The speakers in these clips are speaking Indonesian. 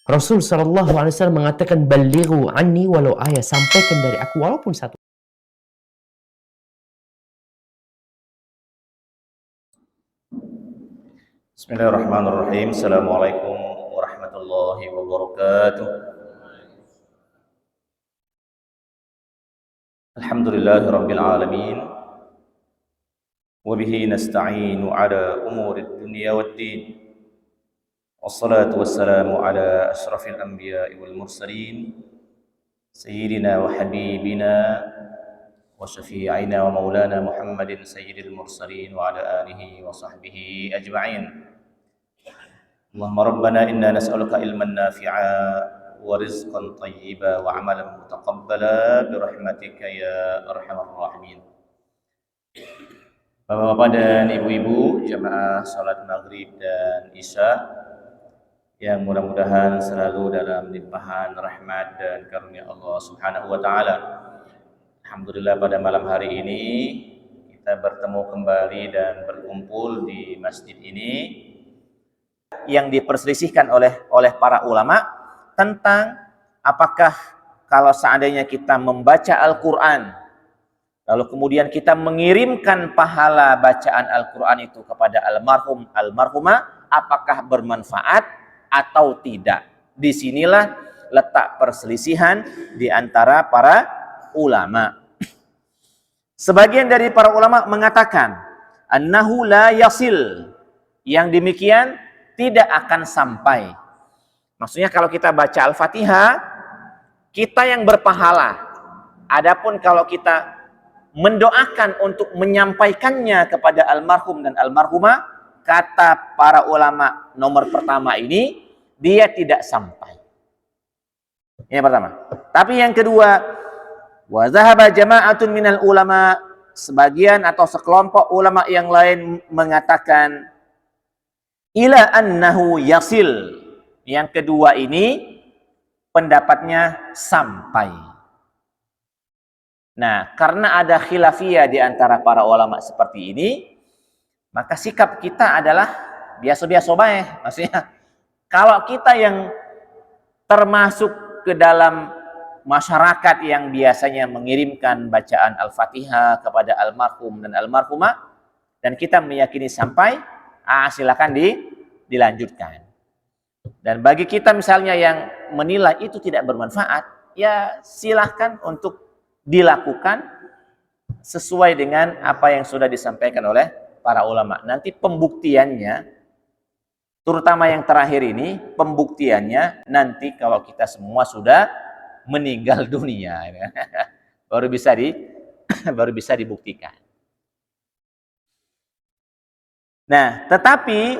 Rasul Shallallahu Alaihi Wasallam mengatakan, "Balighu anni walau ayat," sampaikan dari aku walaupun satu. Bismillahirrahmanirrahim. Assalamualaikum warahmatullahi wabarakatuh. Alhamdulillahi rabbil alamin. Wabihi nasta'inu ala umurid dunya waddin. Wassalatu wassalamu ala ashrafil anbiya'i wal mursalin, sayyidina wa habibina wa syafi'ina wa maulana Muhammadin sayyidil mursalin wa ala alihi wa sahbihi ajma'in. Allahumma rabbana inna nas'aluka ilman nafi'a wa rizqan tayyiba wa amalan mutaqabbala birahmatika ya arhamar rahimin. Bapak-bapak dan ibu-ibu jamaah salat maghrib dan isya yang mudah-mudahan selalu dalam limpahan rahmat dan karunia Allah Subhanahu wa taala. Alhamdulillah pada malam hari ini kita bertemu kembali dan berkumpul di masjid ini yang diperselisihkan oleh para ulama tentang apakah kalau seandainya kita membaca Al-Quran lalu kemudian kita mengirimkan pahala bacaan Al-Quran itu kepada almarhum almarhumah, apakah bermanfaat atau tidak. Disinilah letak perselisihan di antara para ulama. Sebagian dari para ulama mengatakan annahu la yasil, yang demikian tidak akan sampai. Maksudnya kalau kita baca Al-Fatihah, kita yang berpahala. Adapun kalau kita mendoakan untuk menyampaikannya kepada almarhum dan almarhumah, kata para ulama nomor pertama ini, dia tidak sampai. Yang pertama. Tapi yang kedua, wa zahaba jama'atun minal ulama, sebagian atau sekelompok ulama yang lain mengatakan ila annahu yasil. Yang kedua ini pendapatnya sampai. Nah, karena ada khilafiyah di antara para ulama seperti ini, maka sikap kita adalah biasa-biasa baik. Maksudnya, kalau kita yang termasuk ke dalam masyarakat yang biasanya mengirimkan bacaan Al-Fatihah kepada almarhum dan almarhumah, dan kita meyakini sampai, silakan dilanjutkan. Dan bagi kita misalnya yang menilai itu tidak bermanfaat, ya silahkan untuk dilakukan sesuai dengan apa yang sudah disampaikan oleh para ulama. Nanti pembuktiannya, terutama yang terakhir ini, pembuktiannya nanti kalau kita semua sudah meninggal dunia, baru bisa dibuktikan. Nah, tetapi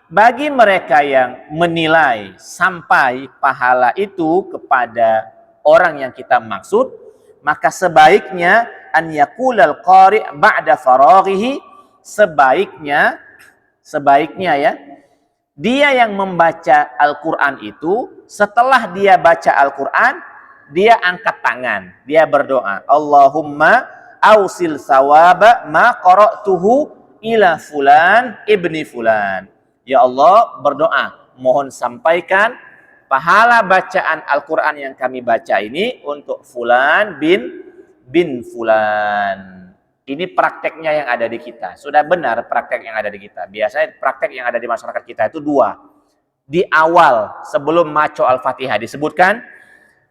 bagi mereka yang menilai sampai pahala itu kepada orang yang kita maksud, maka sebaiknya an yaqulal qari' ba'da faraghihi, sebaiknya ya, dia yang membaca Al-Qur'an itu setelah dia baca Al-Qur'an, dia angkat tangan, dia berdoa, Allahumma ausil sawaba ma qara'tuhu ila fulan ibni fulan. Ya Allah, berdoa, mohon sampaikan pahala bacaan Al-Quran yang kami baca ini untuk fulan bin fulan. Ini prakteknya yang ada di kita. Sudah benar praktek yang ada di kita. Biasanya praktek yang ada di masyarakat kita itu dua. Di awal, sebelum maco Al-Fatihah disebutkan,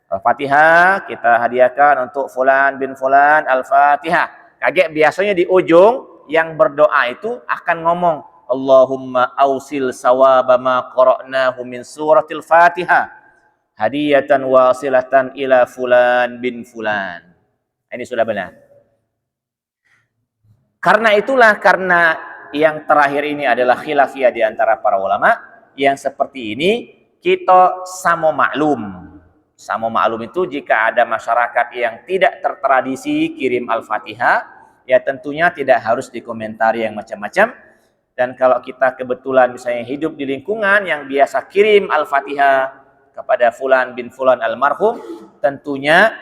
Al-Fatihah kita hadiahkan untuk fulan bin fulan, Al-Fatihah. Kaget biasanya di ujung yang berdoa itu akan ngomong, Allahumma ausil sawaba ma qara'nahu min suratil Fatihah hadiyatan wasilatan ila fulan bin fulan. Ini sudah benar. Karena itulah, karena yang terakhir ini adalah khilafiyah di antara para ulama, yang seperti ini kita sama maklum. Sama maklum itu jika ada masyarakat yang tidak tertradisi kirim Al-Fatihah, ya tentunya tidak harus dikomentari yang macam-macam. Dan kalau kita kebetulan misalnya hidup di lingkungan yang biasa kirim Al-Fatihah kepada fulan bin fulan almarhum, tentunya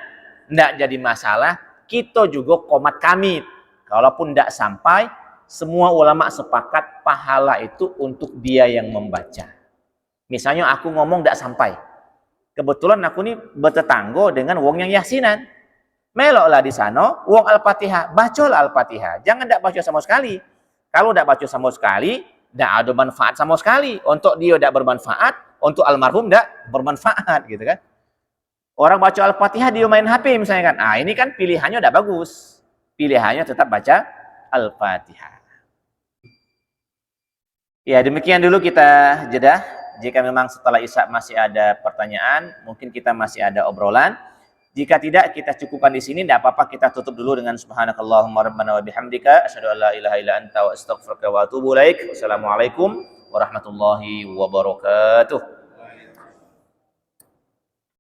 tidak jadi masalah. Kita juga komat kami. Kalaupun tidak sampai, semua ulama sepakat pahala itu untuk dia yang membaca. Misalnya aku ngomong tidak sampai. Kebetulan aku ini bertetangga dengan wong yang yasinan. Meloklah di sana, wong Al-Fatihah, bacalah Al-Fatihah. Jangan tidak baca sama sekali. Kalau tidak baca sama sekali, tidak ada manfaat sama sekali. Untuk dia tidak bermanfaat, untuk almarhum tidak bermanfaat, gitu kan. Orang baca Al-Fatihah, dia main HP misalnya kan. Ah, ini kan pilihannya tidak bagus. Pilihannya tetap baca Al-Fatihah. Ya, demikian dulu kita jeda. Jika memang setelah Isya masih ada pertanyaan, mungkin kita masih ada obrolan. Jika tidak, kita cukupkan di sini. Tidak apa-apa, kita tutup dulu dengan subhanakallahumma rabbana wa bihamdika asyhadu an la ilaha illa anta wa astaghfiruka wa atubu ilaik. Wassalamualaikum warahmatullahi wabarakatuh.